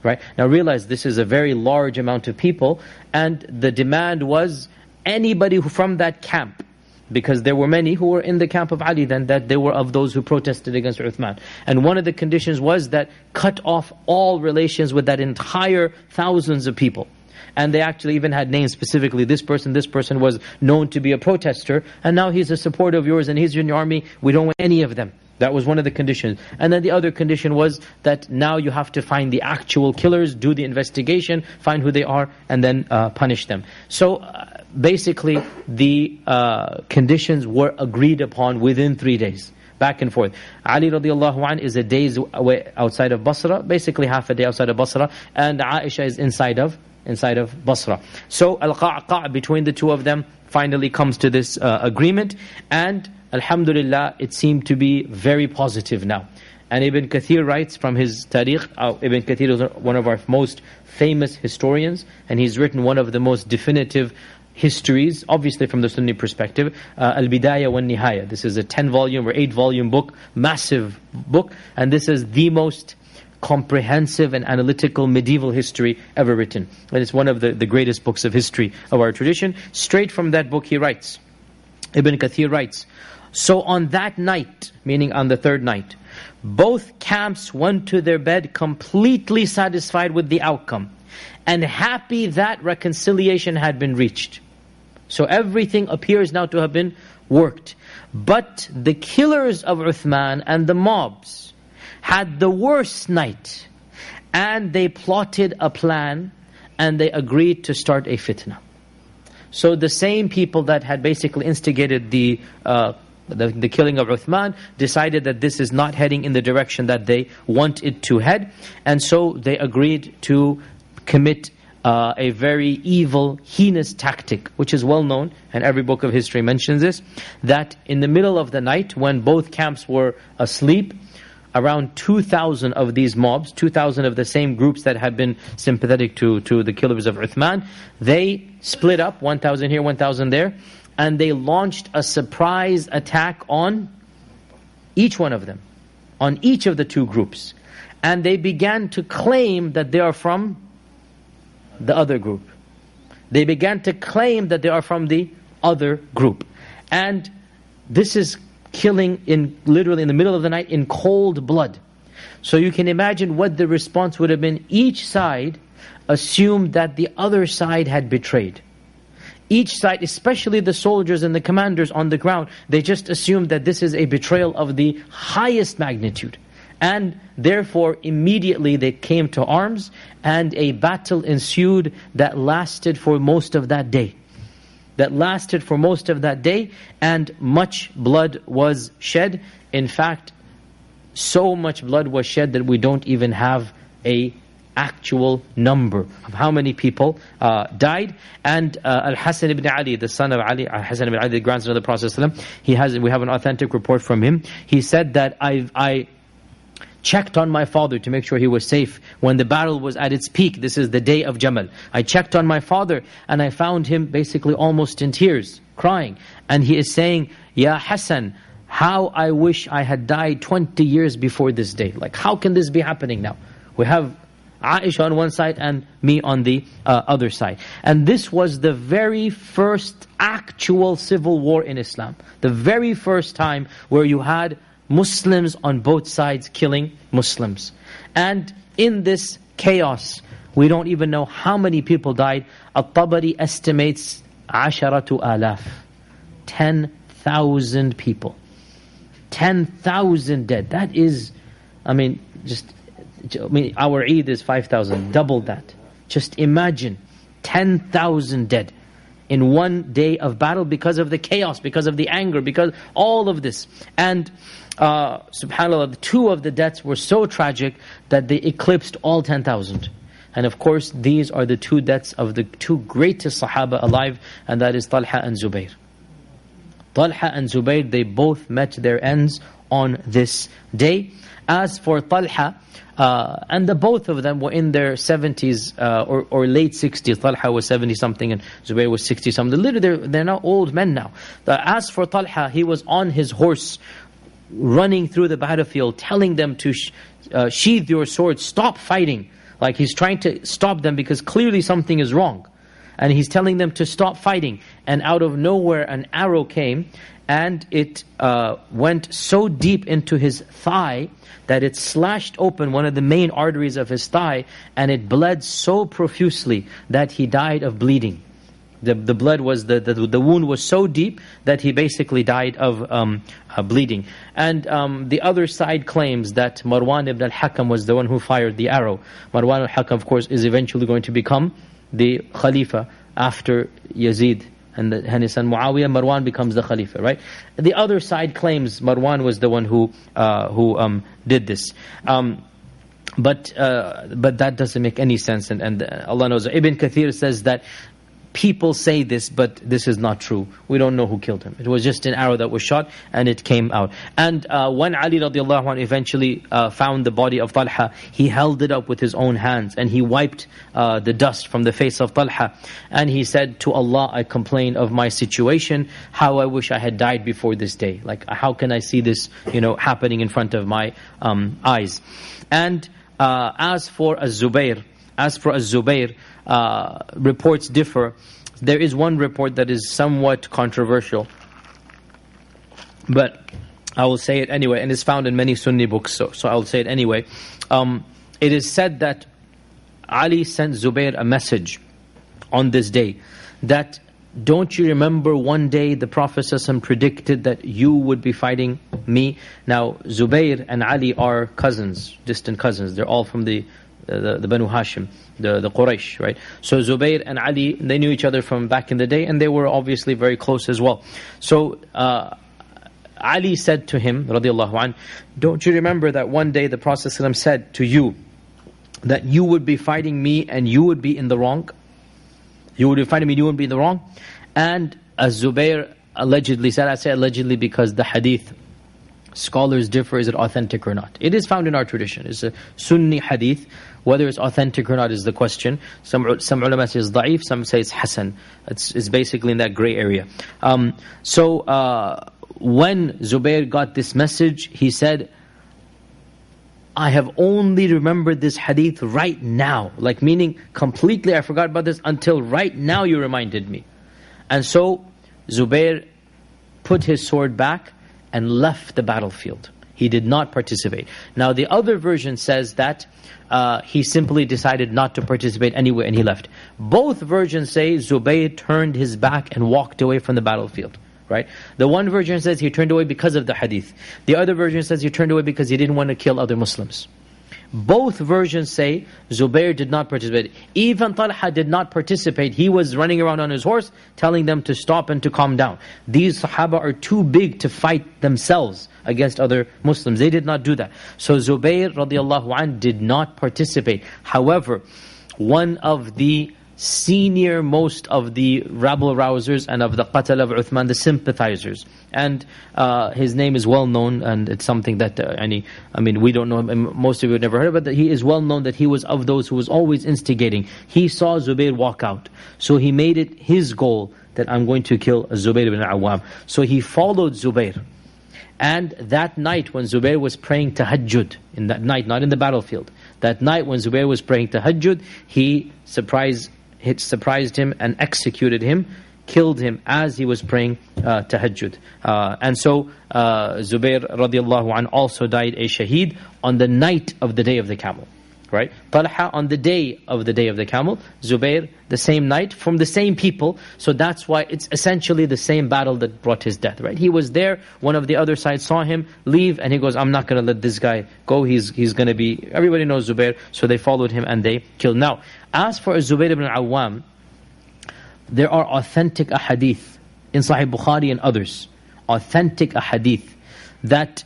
Right? Now realize this is a very large amount of people, and the demand was anybody who from that camp, because there were many who were in the camp of Ali then, that they were of those who protested against Uthman. And one of the conditions was that cut off all relations with that entire thousands of people. And they actually even had names specifically. This person was known to be a protester, and now he's a supporter of yours and he's in your army. We don't want any of them. That was one of the conditions. And then the other condition was that now you have to find the actual killers, do the investigation, find who they are, and then punish them. So basically the conditions were agreed upon within 3 days. Back and forth. Ali radiallahu anh is a day's away outside of Basra, basically half a day outside of Basra, and Aisha is inside of Basra. So al-qa'a between the two of them finally comes to this agreement, and alhamdulillah, it seemed to be very positive now. And Ibn Kathir writes from his Tariq, Ibn Kathir is one of our most famous historians, and he's written one of the most definitive histories, obviously from the Sunni perspective, Al-Bidayah wa Nihaya. This is a 10-volume or 8-volume book, massive book, and this is the most comprehensive and analytical medieval history ever written. And it's one of the greatest books of history of our tradition. Straight from that book he writes, Ibn Kathir writes, so on that night, meaning on the third night, both camps went to their bed completely satisfied with the outcome and happy that reconciliation had been reached. So everything appears now to have been worked. But the killers of Uthman and the mobs had the worst night, and they plotted a plan and they agreed to start a fitna. So the same people that had basically instigated the killing of Uthman decided that this is not heading in the direction that they want it to head, and so they agreed to commit a very evil, heinous tactic, which is well known, and every book of history mentions this, that in the middle of the night, when both camps were asleep, around 2,000 of these mobs, 2,000 of the same groups that had been sympathetic to the killers of Uthman, they split up, 1,000 here, 1,000 there, and they launched a surprise attack on each one of them, on each of the two groups. And they began to claim that they are from the other group. They began to claim that they are from the other group. And this is killing literally in the middle of the night in cold blood. So you can imagine what the response would have been. Each side assumed that the other side had betrayed. Each side, especially the soldiers and the commanders on the ground, they just assumed that this is a betrayal of the highest magnitude. And therefore, immediately they came to arms, and a battle ensued that lasted for most of that day. And much blood was shed. In fact, so much blood was shed that we don't even have a actual number of how many people died. And Al-Hasan ibn Ali, the son of Ali, Al-Hasan ibn Ali, the grandson of the Prophet ﷺ, we have an authentic report from him. He said that I checked on my father to make sure he was safe when the battle was at its peak. This is the day of Jamal. I checked on my father and I found him basically almost in tears, crying. And he is saying, Ya Hassan, how I wish I had died 20 years before this day. Like, how can this be happening now? We have Aisha on one side and me on the other side. And this was the very first actual civil war in Islam. The very first time where you had Muslims on both sides killing Muslims. And in this chaos, we don't even know how many people died. At-Tabari estimates 10,000 10,000 people. 10,000 dead. That is, our Eid is 5,000, double that. Just imagine 10,000 dead in one day of battle because of the chaos, because of the anger, because all of this. And subhanAllah, the two of the deaths were so tragic that they eclipsed all 10,000. And of course, these are the two deaths of the two greatest Sahaba alive, and that is Talha and Zubayr. Talha and Zubayr, they both met their ends on this day. As for Talha, and the both of them were in their 70s or late 60s. Talha was 70-something and Zubayr was 60-something. Literally, they're now old men now. As for Talha, he was on his horse, running through the battlefield, telling them to sheathe your swords, stop fighting. Like he's trying to stop them because clearly something is wrong. And he's telling them to stop fighting. And out of nowhere an arrow came, and it went so deep into his thigh that it slashed open one of the main arteries of his thigh, and it bled so profusely that he died of bleeding. The blood was, the wound was so deep that he basically died of bleeding. And the other side claims that Marwan ibn al-Hakam was the one who fired the arrow. Marwan al-Hakam, of course, is eventually going to become the Khalifa after Yazid and his son Muawiyah, Marwan becomes the Khalifa, right? The other side claims Marwan was the one who did this. But that doesn't make any sense, and Allah knows. Ibn Kathir says that people say this, but this is not true. We don't know who killed him. It was just an arrow that was shot, and it came out. And when Ali radiallahu anhu eventually found the body of Talha, he held it up with his own hands, and he wiped the dust from the face of Talha. And he said, to Allah, I complain of my situation. How I wish I had died before this day. Like, how can I see this, happening in front of my eyes? And as for Az-Zubayr, reports differ. There is one report that is somewhat controversial, but I will say it anyway, and it's found in many Sunni books, so I'll say it anyway. It is said that Ali sent Zubayr a message on this day, that don't you remember one day the Prophet ﷺ predicted that you would be fighting me? Now Zubayr and Ali are cousins, distant cousins. They're all from the Banu Hashim, the Quraysh, right? So Zubayr and Ali, they knew each other from back in the day, and they were obviously very close as well. So Ali said to him, radiallahu anh, don't you remember that one day the Prophet ﷺ said to you that you would be fighting me and you would be in the wrong? You would be fighting me and you would be in the wrong? And Zubayr allegedly said, I say allegedly because the hadith scholars differ, is it authentic or not? It is found in our tradition. It's a Sunni hadith. Whether it's authentic or not is the question. Some ulama say it's da'if, some say it's hasan. It's basically in that grey area. So when Zubayr got this message, he said, I have only remembered this hadith right now. Like meaning completely I forgot about this until right now you reminded me. And so Zubayr put his sword back and left the battlefield. He did not participate. Now the other version says that he simply decided not to participate anyway and he left. Both versions say Zubayr turned his back and walked away from the battlefield. Right? The one version says he turned away because of the hadith. The other version says he turned away because he didn't want to kill other Muslims. Both versions say Zubayr did not participate. Even Talha did not participate. He was running around on his horse telling them to stop and to calm down. These Sahaba are too big to fight themselves against other Muslims. They did not do that. So Zubayr radiallahu anh did not participate. However, one of the senior most of the rabble-rousers and of the Qatal of Uthman, the sympathizers. And his name is well known, and it's something that, we don't know him, most of you have never heard of it, but he is well known that he was of those who was always instigating. He saw Zubayr walk out. So he made it his goal that I'm going to kill Zubayr ibn Awam. So he followed Zubayr. And that night when Zubayr was praying tahajjud, in that night, not in the battlefield, that night when Zubayr was praying tahajjud, he surprised him and executed him, killed him as he was praying tahajjud. And so Zubayr radiallahu anh also died a shaheed on the night of the day of the camel. Right? Talha on the day of the camel, Zubayr the same night, from the same people. So that's why it's essentially the same battle that brought his death. Right? He was there, one of the other side saw him leave, and he goes, I'm not going to let this guy go, he's going to be, everybody knows Zubayr, so they followed him and they killed. Now, as for Zubayr ibn Awam, there are authentic ahadith in Sahih Bukhari and others, authentic ahadith that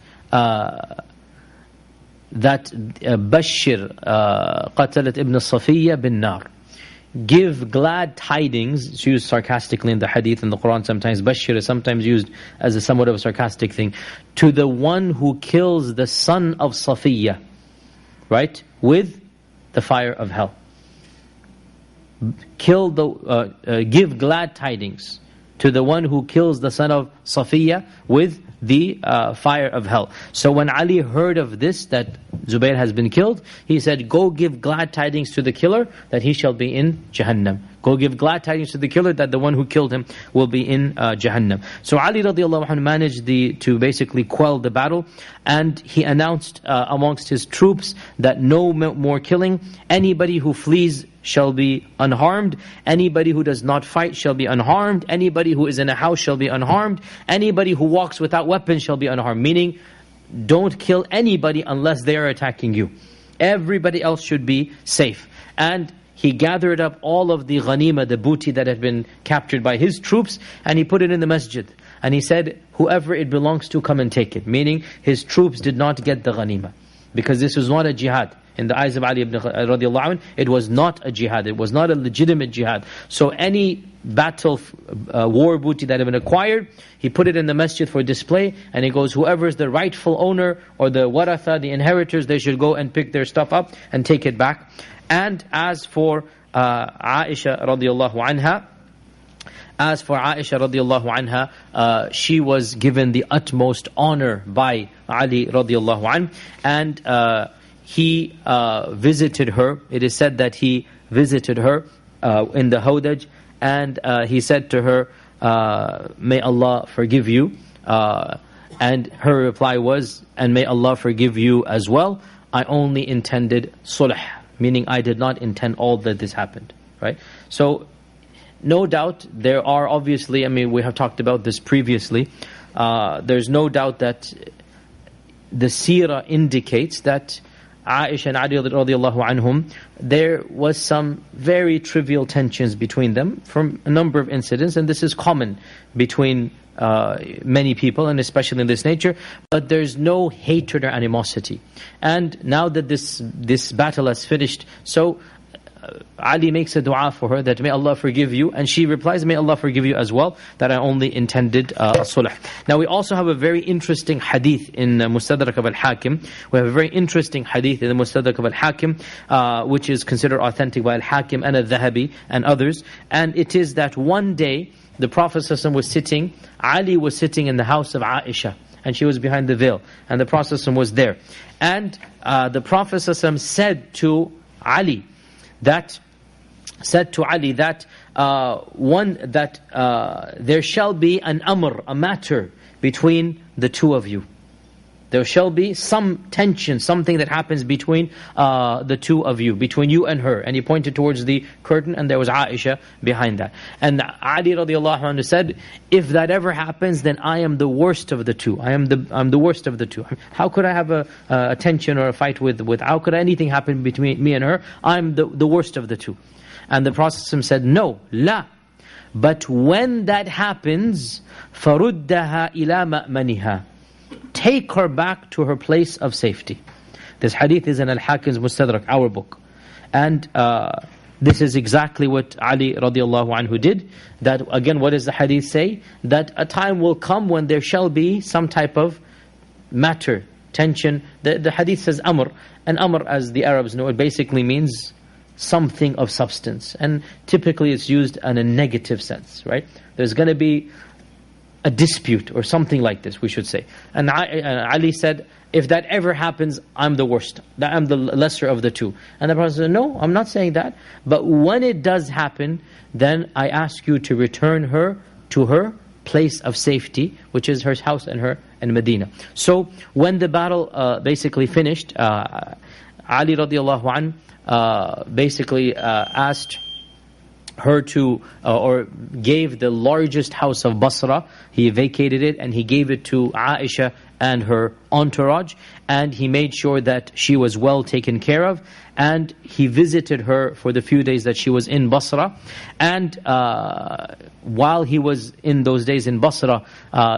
Bashir Qatalat ibn Safiya bin Nar, give glad tidings. It's used sarcastically in the hadith in the Quran sometimes. Bashir is sometimes used as a somewhat of a sarcastic thing. To the one who kills the son of Safiya, right, with the fire of hell. Give glad tidings to the one who kills the son of Safiya with the fire of hell. So when Ali heard of this, that Zubayr has been killed, he said, go give glad tidings to the killer that he shall be in Jahannam. Go give glad tidings to the killer that the one who killed him will be in Jahannam. So Ali radiallahu anhu managed to basically quell the battle, and he announced amongst his troops that no more killing. Anybody who flees shall be unharmed. Anybody who does not fight shall be unharmed. Anybody who is in a house shall be unharmed. Anybody who walks without weapons shall be unharmed. Meaning, don't kill anybody unless they are attacking you. Everybody else should be safe. And he gathered up all of the ghanima, the booty that had been captured by his troops, and he put it in the masjid. And he said, whoever it belongs to, come and take it. Meaning, his troops did not get the ghanima. Because this was not a jihad. In the eyes of Ali ibn radiallahu anh, it was not a jihad. It was not a legitimate jihad. So any battle, war booty that had been acquired, he put it in the masjid for display, and he goes, whoever is the rightful owner, or the waratha, the inheritors, they should go and pick their stuff up and take it back. And as for Aisha radiallahu anha, she was given the utmost honor by Ali radiallahu anh, and he visited her. It is said that he visited her in the Hawdaj, and he said to her, may Allah forgive you. And her reply was, and may Allah forgive you as well. I only intended sulh, meaning I did not intend all that this happened. Right? So, no doubt, there are obviously, we have talked about this previously, there's no doubt that the seerah indicates that Aisha and Ali radiallahu anhum, there was some very trivial tensions between them from a number of incidents, and this is common between many people, and especially in this nature, but there's no hatred or animosity. And now that this battle has finished, so Ali makes a dua for her that may Allah forgive you, and she replies, may Allah forgive you as well, that I only intended sulh. Now we also have a very interesting hadith in Mustadrak of Al-Hakim. We have a very interesting hadith in the Mustadrak of Al-Hakim, which is considered authentic by Al-Hakim and Al-Dhahabi and others. And it is that one day, the Prophet ﷺ was sitting, Ali was sitting in the house of Aisha, and she was behind the veil, and the Prophet ﷺ was there. And the Prophet ﷺ said to Ali that there shall be an amr, a matter between the two of you. There shall be some tension, something that happens between the two of you, between you and her. And he pointed towards the curtain, and there was Aisha behind that. And Ali radiallahu anhu said, if that ever happens, then I am the worst of the two. I'm the worst of the two. How could I have a tension or a fight with how could anything happen between me and her? I'm the worst of the two. And the Prophet said, no, la. But when that happens, فَرُدَّهَا إِلَى مَأْمَنِهَا, take her back to her place of safety. This hadith is in Al-Hakim's Mustadrak, our book. And this is exactly what Ali radiallahu anhu did. That again, what does the hadith say? That a time will come when there shall be some type of matter, tension. The hadith says amr. And amr, as the Arabs know, it basically means something of substance. And typically it's used in a negative sense, right? There's going to be a dispute or something like this, we should say. And Ali said, if that ever happens, I'm the worst. I'm the lesser of the two. And the Prophet said, no, I'm not saying that. But when it does happen, then I ask you to return her to her place of safety, which is her house and her in Medina. So when the battle basically finished, Ali radiallahu anh basically asked her to, or gave the largest house of Basra. He vacated it and he gave it to Aisha and her entourage, and he made sure that she was well taken care of, and he visited her for the few days that she was in Basra. And while he was in those days in Basra,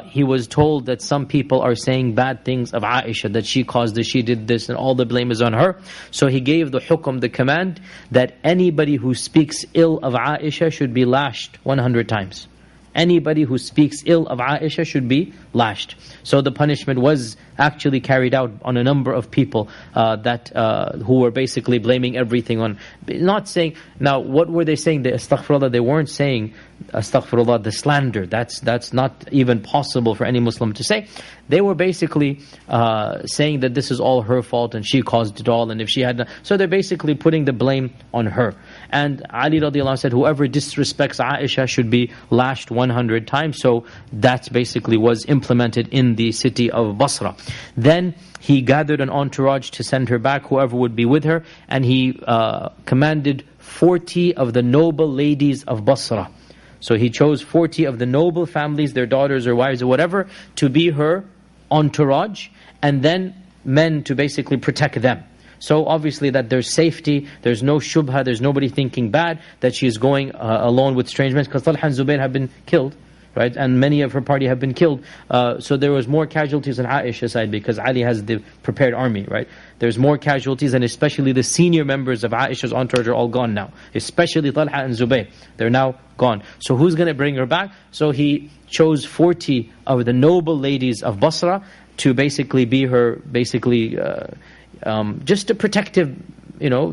he was told that some people are saying bad things of Aisha, that she caused this, she did this, and all the blame is on her. So he gave the hukum, the command, that anybody who speaks ill of Aisha should be lashed 100 times. Anybody who speaks ill of Aisha should be lashed. So the punishment was actually carried out on a number of people who were basically blaming everything on, not saying, now what were they saying? The astaghfirullah, they weren't saying astaghfirullah, the slander. That's not even possible for any Muslim to say. They were basically saying that this is all her fault and she caused it all, and if she had, so they're basically putting the blame on her. And Ali radiallahu anh said, whoever disrespects Aisha should be lashed 100 times. So that basically was implemented in the city of Basra. Then he gathered an entourage to send her back, whoever would be with her, and he commanded 40 of the noble ladies of Basra. So he chose 40 of the noble families, their daughters or wives or whatever, to be her entourage, and then men to basically protect them. So obviously that there's safety, there's no shubha, there's nobody thinking bad that she is going alone with strange men, because Talha and Zubair have been killed, right? And many of her party have been killed. So there was more casualties on Aisha's side because Ali has the prepared army, right? There's more casualties, and especially the senior members of Aisha's entourage are all gone now. Especially Talha and Zubair. They're now gone. So who's going to bring her back? So he chose 40 of the noble ladies of Basra to basically be her, just a protective,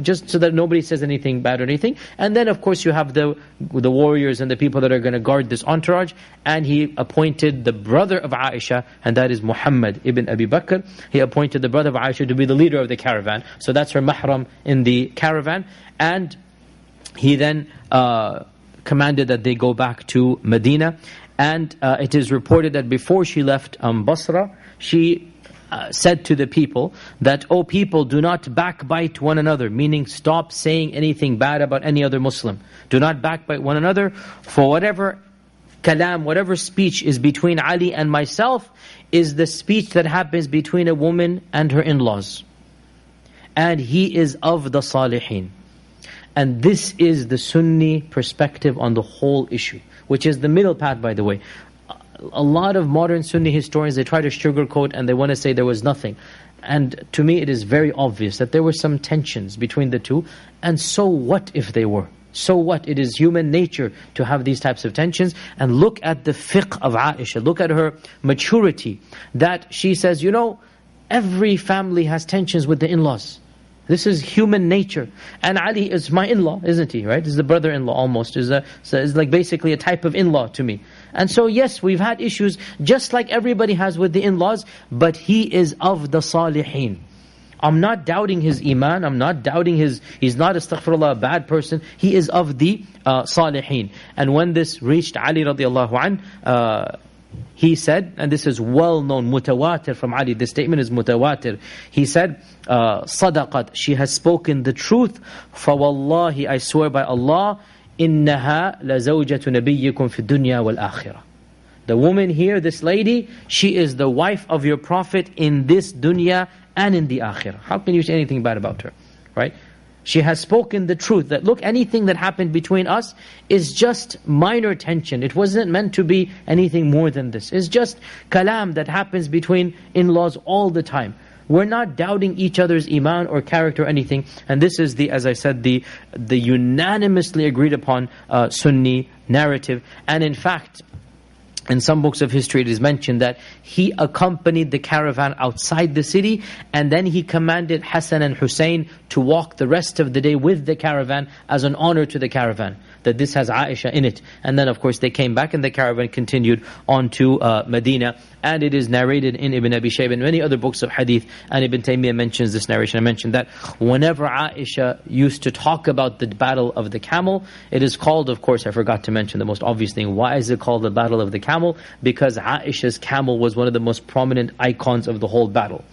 just so that nobody says anything bad or anything. And then of course you have the warriors and the people that are going to guard this entourage. And he appointed the brother of Aisha, and that is Muhammad ibn Abi Bakr. He appointed the brother of Aisha to be the leader of the caravan. So that's her mahram in the caravan. And he then commanded that they go back to Medina. And it is reported that before she left Basra, she said to the people that, "O people, do not backbite one another," meaning stop saying anything bad about any other Muslim. Do not backbite one another, for whatever kalam, whatever speech is between Ali and myself is the speech that happens between a woman and her in-laws. And he is of the Salihin. And this is the Sunni perspective on the whole issue, which is the middle path, by the way. A lot of modern Sunni historians, they try to sugarcoat and they want to say there was nothing. And to me it is very obvious that there were some tensions between the two. And so what if they were? So what? It is human nature to have these types of tensions. And look at the fiqh of Aisha. Look at her maturity. That she says, every family has tensions with the in-laws. This is human nature. And Ali is my in-law, isn't he? Right? He's the brother-in-law almost. Is like basically a type of in-law to me. And so yes, we've had issues just like everybody has with the in-laws, but he is of the Salihin. I'm not doubting his iman, I'm not doubting he's not, astaghfirullah, a bad person. He is of the Salihin. And when this reached Ali radiallahu anh, he said, and this is well known, mutawatir from Ali, this statement is mutawatir. He said, "Sadaqat, she has spoken the truth. فَوَاللَّهِ, I swear by Allah, إِنَّهَا لَزَوْجَةُ نَبِيِّكُمْ فِي الدُّنْيَا وَالْآخِرَةِ." The woman here, this lady, she is the wife of your Prophet in this dunya and in the akhirah. How can you say anything bad about her? Right? She has spoken the truth, that look, anything that happened between us is just minor tension. It wasn't meant to be anything more than this. It's just kalam that happens between in-laws all the time. We're not doubting each other's iman or character or anything. And this is as I said, the unanimously agreed upon Sunni narrative. And in fact, in some books of history it is mentioned that he accompanied the caravan outside the city, and then he commanded Hassan and Hussein to walk the rest of the day with the caravan as an honor to the caravan, that this has Aisha in it. And then of course they came back and the caravan continued on to Medina. And it is narrated in Ibn Abi Shaybah and many other books of hadith, and Ibn Taymiyyah mentions this narration. I mentioned that whenever Aisha used to talk about the battle of the camel, it is called, of course, I forgot to mention the most obvious thing. Why is it called the battle of the camel? Because Aisha's camel was one of the most prominent icons of the whole battle.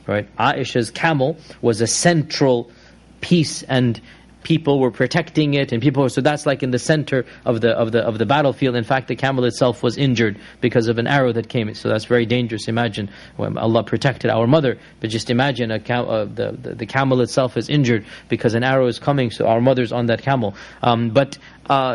Right? Aisha's camel was a central piece, and people were protecting it, and so that's like in the center of the battlefield. In fact, the camel itself was injured because of an arrow that came in. So that's very dangerous. Imagine when Allah protected our mother, but just imagine the camel itself is injured because an arrow is coming. So our mother's on that camel. But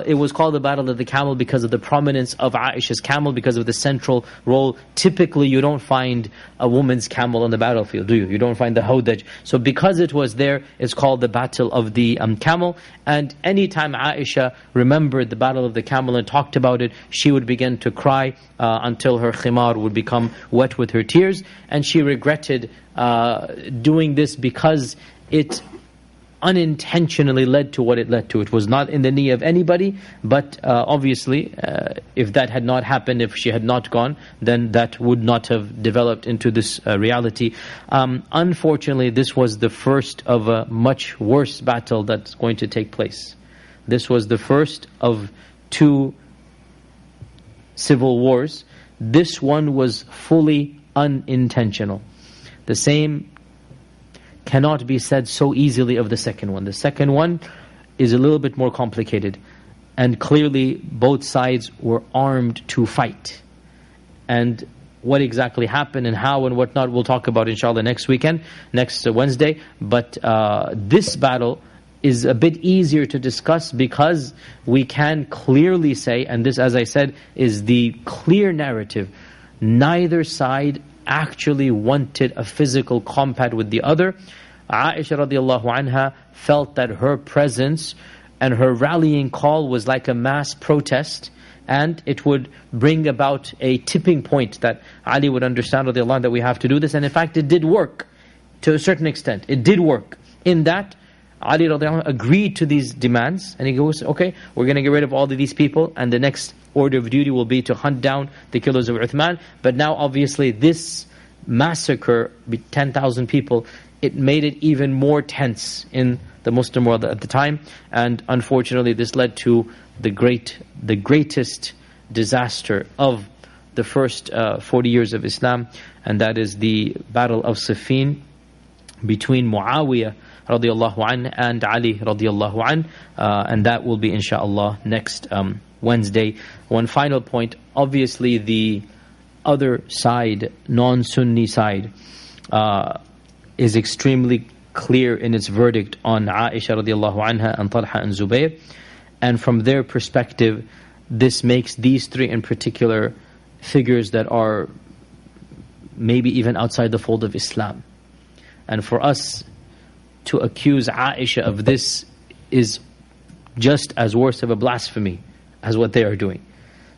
it was called the Battle of the Camel because of the prominence of Aisha's camel, because of the central role. Typically, you don't find a woman's camel on the battlefield, do you? You don't find the Hawdaj. So because it was there, it's called the Battle of the Camel. And anytime Aisha remembered the Battle of the Camel and talked about it, she would begin to cry until her khimar would become wet with her tears. And she regretted doing this because it unintentionally led to what it led to. It was not in the knee of anybody, but obviously if that had not happened, if she had not gone, then that would not have developed into this reality. Unfortunately, this was the first of a much worse battle that's going to take place. This was the first of 2 civil wars. This one was fully unintentional. The same cannot be said so easily of the second one. The second one is a little bit more complicated, and clearly both sides were armed to fight. And what exactly happened and how and whatnot, we'll talk about inshallah next Wednesday. But this battle is a bit easier to discuss because we can clearly say, and this, as I said, is the clear narrative, neither side actually wanted a physical combat with the other. Aisha radiallahu anha felt that her presence and her rallying call was like a mass protest, and it would bring about a tipping point that Ali would understand radiallahu anhu that we have to do this. And in fact, it did work to a certain extent. It did work in that Ali radiallahu anhu agreed to these demands, and he goes, okay, we're going to get rid of all of these people, and the next order of duty will be to hunt down the killers of Uthman. But now obviously this massacre, 10,000 people, it made it even more tense in the Muslim world at the time, and unfortunately this led to the greatest disaster of the first 40 years of Islam, and that is the Battle of Siffin between Muawiyah radiallahu anh and Ali radiallahu anh, and that will be inshallah next Wednesday. One final point, obviously the other side, non-Sunni side, is extremely clear in its verdict on Aisha radiallahu anha and Talha and Zubayr, and from their perspective this makes these three in particular figures that are maybe even outside the fold of Islam. And for us to accuse Aisha of this is just as worse of a blasphemy as what they are doing.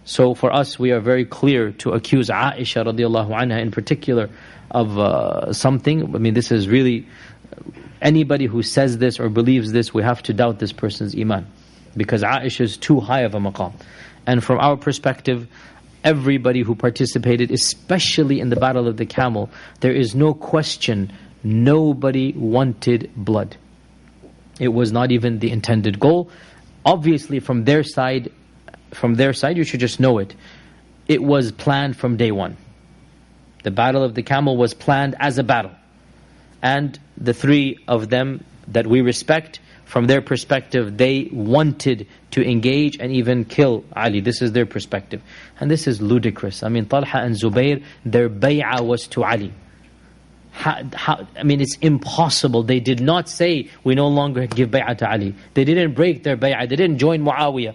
So for us, we are very clear to accuse Aisha radiallahu anha in particular of something. I mean, this is really, anybody who says this or believes this, we have to doubt this person's iman, because Aisha is too high of a maqam. And from our perspective, everybody who participated, especially in the Battle of the Camel, there is no question, nobody wanted blood. It was not even the intended goal. Obviously from their side, you should just know it. It was planned from day one. The Battle of the Camel was planned as a battle. And the three of them that we respect, from their perspective, they wanted to engage and even kill Ali. This is their perspective. And this is ludicrous. I mean, Talha and Zubayr, their bay'ah was to Ali. I mean, it's impossible. They did not say, we no longer give bay'ah to Ali. They didn't break their bay'ah. They didn't join Muawiyah.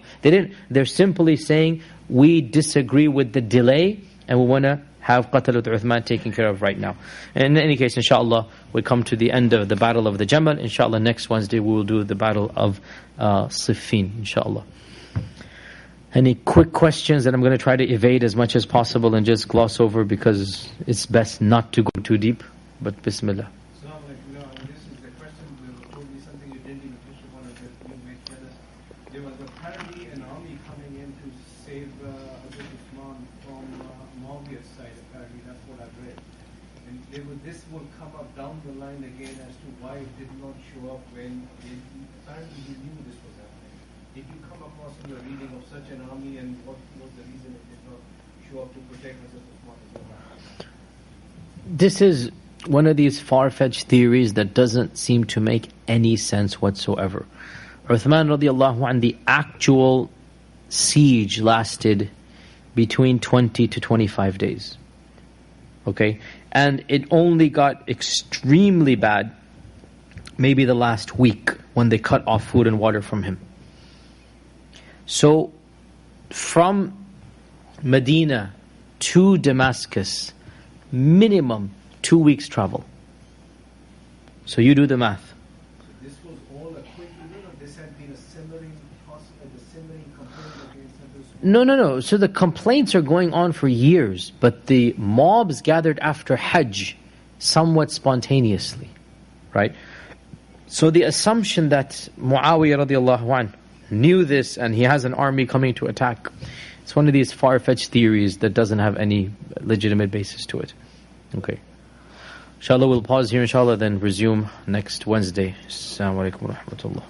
They're simply saying, we disagree with the delay and we want to have Qatl Uthman taken care of right now. And in any case, inshallah, we come to the end of the Battle of the Jamal. Inshallah, next Wednesday we will do the Battle of Siffin, inshallah. Any quick questions that I'm going to try to evade as much as possible and just gloss over, because it's best not to go too deep. But Bismillah. This is the question, told me something you didn't even touch upon, that you may tell us. There was apparently an army coming in to save Abu Uthman from Muawiyah's side, apparently, that's what I've read. And this will come up down the line again as to why it did not show up when apparently he knew this was happening. Did you come across in the reading of such an army, and what was the reason it did not show up to protect Abu Uthman as well? This is one of these far-fetched theories that doesn't seem to make any sense whatsoever. Uthman radiallahu anh, the actual siege lasted between 20 to 25 days. Okay? And it only got extremely bad maybe the last week when they cut off food and water from him. So from Medina to Damascus, minimum 2 weeks travel. So you do the math. So this was all a quick event, or this had been a simmering complaint against Abu Uthman? No. So the complaints are going on for years, but the mobs gathered after Hajj somewhat spontaneously, right? So the assumption that Muawiyah radiallahu anh knew this and he has an army coming to attack, it's one of these far-fetched theories that doesn't have any legitimate basis to it. Okay. Inshallah, we'll pause here, inshallah, then resume next Wednesday. Assalamu alaikum wa rahmatullah.